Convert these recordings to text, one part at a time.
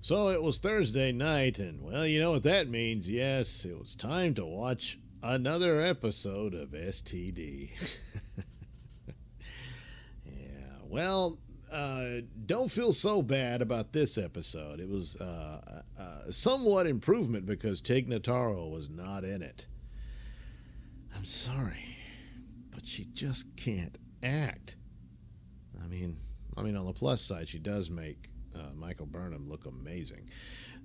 So it was Thursday night, and well, you know what that means. Yes, it was time to watch another episode of STD. Yeah, well, don't feel so bad about this episode. It was somewhat improvement because Tig Notaro was not in it. I'm sorry, but she just can't act. I mean, on the plus side, she does make Michael Burnham look amazing.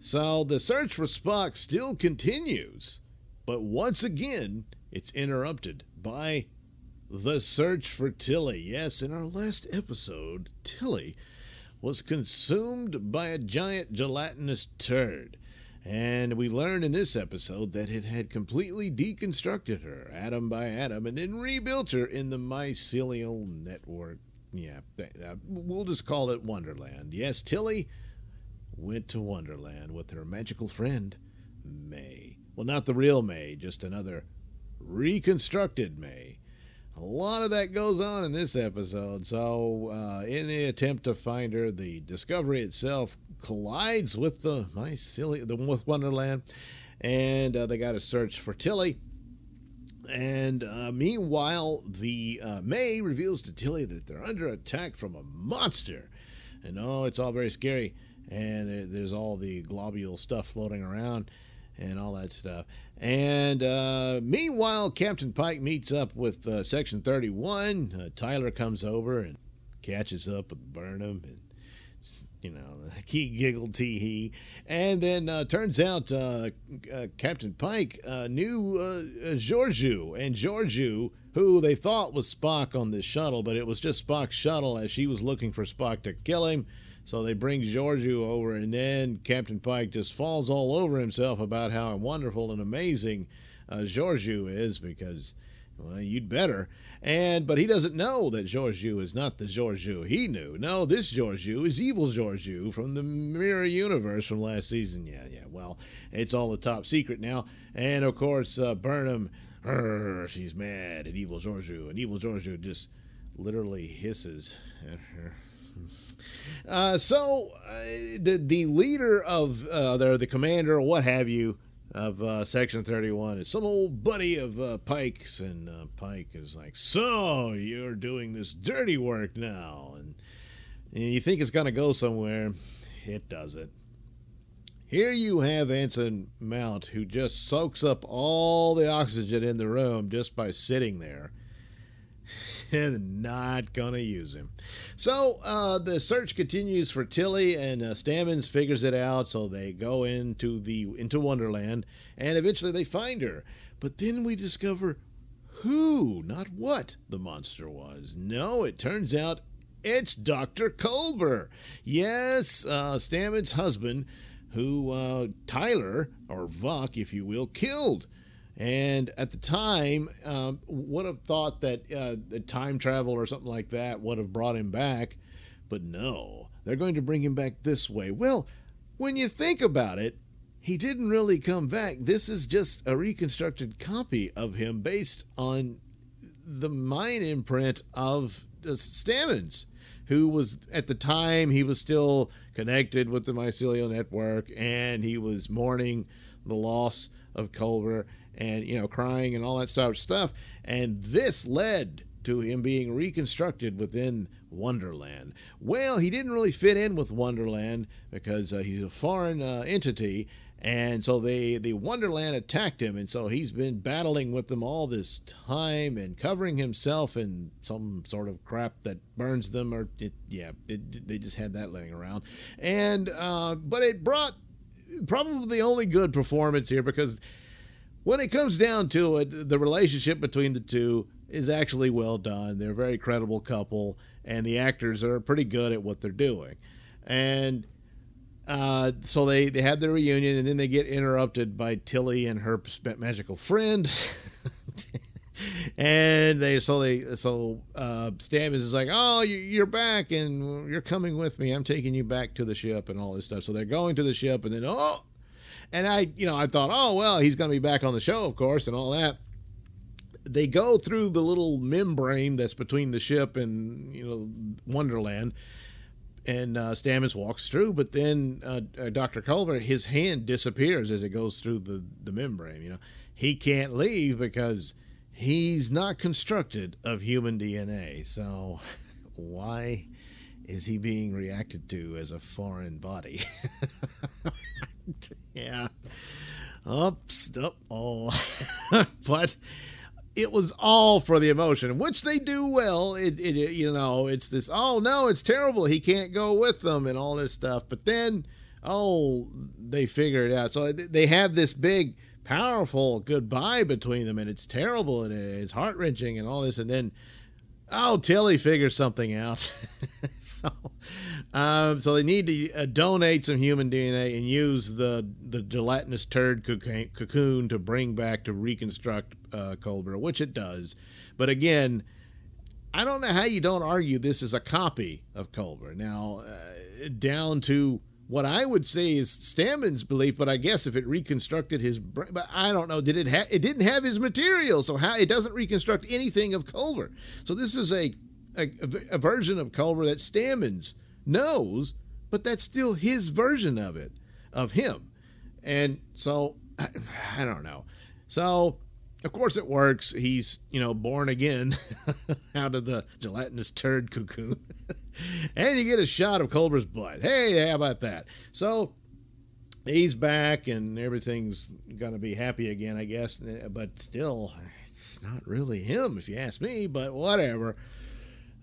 So the search for Spock still continues, but once again, it's interrupted by the search for Tilly. Yes, in our last episode, Tilly was consumed by a giant gelatinous turd. And we learned in this episode that it had completely deconstructed her, atom by atom, and then rebuilt her in the mycelial network. Yeah, we'll just call it Wonderland. Yes, Tilly went to Wonderland with her magical friend, May. Well, not the real May, just another reconstructed May. A lot of that goes on in this episode. So, in the attempt to find her, the Discovery itself collides with with Wonderland, and they got to search for Tilly. And meanwhile, the May reveals to Tilly that they're under attack from a monster. And it's all very scary. And there's all the globule stuff floating around and all that stuff. And meanwhile, Captain Pike meets up with Section 31. Tyler comes over and catches up with Burnham, and he giggled, tee-hee. And then turns out Captain Pike knew Georgiou. And Georgiou, who they thought was Spock on this shuttle, but it was just Spock's shuttle as she was looking for Spock to kill him. So they bring Georgiou over, and then Captain Pike just falls all over himself about how wonderful and amazing Georgiou is, because, well, you'd better. But he doesn't know that Georgiou is not the Georgiou he knew. No, this Georgiou is evil Georgiou from the Mirror Universe from last season. Yeah, well, it's all a top secret now. And, of course, Burnham, she's mad at evil Georgiou, and evil Georgiou just literally hisses at her. So the leader of the commander or what have you of Section 31 is some old buddy of Pike's, and Pike is like, so you're doing this dirty work now, and you think it's going to go somewhere. It doesn't. Here you have Anson Mount, who just soaks up all the oxygen in the room just by sitting there. And not gonna use him. So the search continues for Tilly, and Stamets figures it out. So they go into Wonderland, and eventually they find her. But then we discover who, not what, the monster was. No, it turns out it's Dr. Culber. Yes, Stamets' husband, who Tyler, or Vuk, if you will, killed. And at the time, would have thought that time travel or something like that would have brought him back. But no, they're going to bring him back this way. Well, when you think about it, he didn't really come back. This is just a reconstructed copy of him based on the mind imprint of Stamets, who was, at the time, he was still connected with the mycelial network, and he was mourning the loss of Culber, and crying and all that stuff, and this led to him being reconstructed within Wonderland. Well, he didn't really fit in with Wonderland because he's a foreign entity, and so the Wonderland attacked him, and so he's been battling with them all this time and covering himself in some sort of crap that burns them, or they just had that laying around, and but it brought probably the only good performance here, because when it comes down to it, the relationship between the two is actually well done. They're a very credible couple, and the actors are pretty good at what they're doing. And so they have their reunion, and then they get interrupted by Tilly and her magical friend. And Stamets is like, oh, you're back, and you're coming with me. I'm taking you back to the ship and all this stuff. So they're going to the ship, and then, and I thought, oh, well, he's going to be back on the show, of course, and all that. They go through the little membrane that's between the ship and, Wonderland, And Stamets walks through, but then Dr. Culber, his hand disappears as it goes through the membrane. You know, he can't leave because he's not constructed of human DNA. So why is he being reacted to as a foreign body? Yeah. Oops. Oh. But it was all for the emotion, which they do well. You know, it's this, oh no, it's terrible, he can't go with them and all this stuff. But then, oh, they figure it out. So they have this big, powerful goodbye between them, and it's terrible and it's heart-wrenching and all this. And then, oh, Tilly figures something out. So they need to donate some human DNA and use the gelatinous turd cocoon to bring back to reconstruct Culber, which it does. But again, I don't know how you don't argue this is a copy of Culber. Now, down to what I would say is Stamets' belief, but I guess if it reconstructed his brain, but I don't know, it didn't have his material, so how it doesn't reconstruct anything of Culber. So this is a version of Culber that Stamets knows, but that's still his version of it, of him. And so I don't know. So of course it works. He's, born again out of the gelatinous turd cocoon. And you get a shot of Culber's butt. Hey, how about that? So he's back and everything's going to be happy again, I guess. But still, it's not really him, if you ask me, but whatever.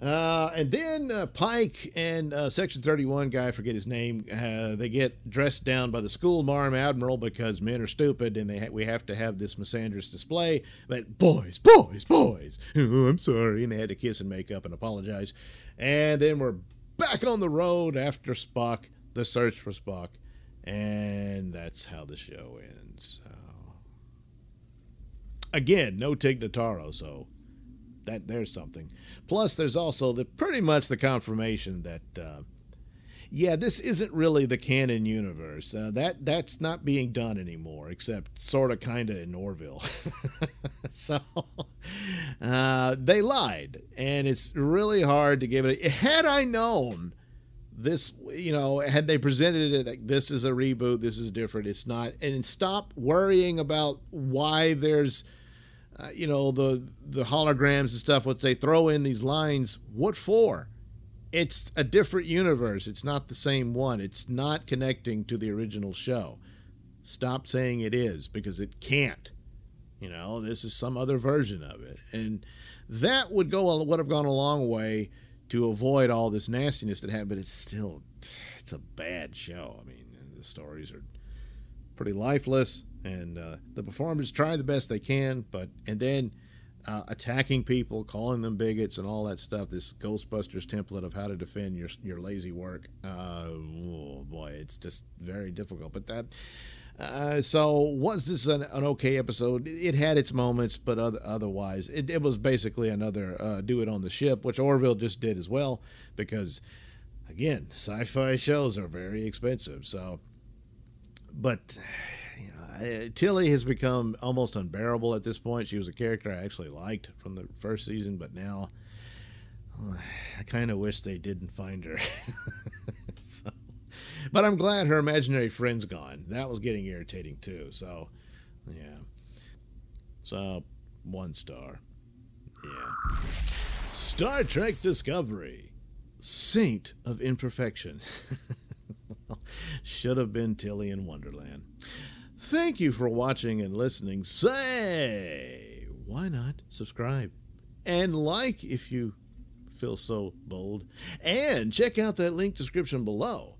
And then Pike and Section 31 guy, I forget his name, they get dressed down by the schoolmarm admiral because men are stupid and we have to have this misandrous display. But boys, oh, I'm sorry. And they had to kiss and make up and apologize. And then we're back on the road after Spock, the search for Spock. And that's how the show ends. Again, no Tig Notaro, so there's something. Plus, there's also pretty much the confirmation that, this isn't really the canon universe. That's not being done anymore, except sort of, kind of in Orville. So, they lied, and it's really hard to give it. Had I known this, had they presented it like this is a reboot, this is different, it's not, and stop worrying about why there's the holograms and stuff, what they throw in these lines, what for? It's a different universe. It's not the same one. It's not connecting to the original show. Stop saying it is, because it can't. This is some other version of it. And that would have gone a long way to avoid all this nastiness that happened, but it's a bad show. I mean, the stories are pretty lifeless. And the performers try the best they can, and then attacking people, calling them bigots and all that stuff, this Ghostbusters template of how to defend your lazy work. Oh boy, it's just very difficult. But so was this an okay episode? It had its moments, but otherwise, it was basically another do it on the ship, which Orville just did as well, because, again, sci-fi shows are very expensive. So, but Tilly has become almost unbearable at this point. She was a character I actually liked from the first season, but now I kind of wish they didn't find her. But I'm glad her imaginary friend's gone. That was getting irritating too. So, yeah. So, 1 star. Yeah. Star Trek Discovery, Saint of Imperfection. Should have been Tilly in Wonderland. Thank you for watching and listening. Say, why not subscribe and like if you feel so bold, and check out that link description below.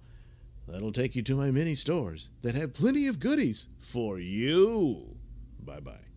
That'll take you to my mini stores that have plenty of goodies for you. Bye-bye.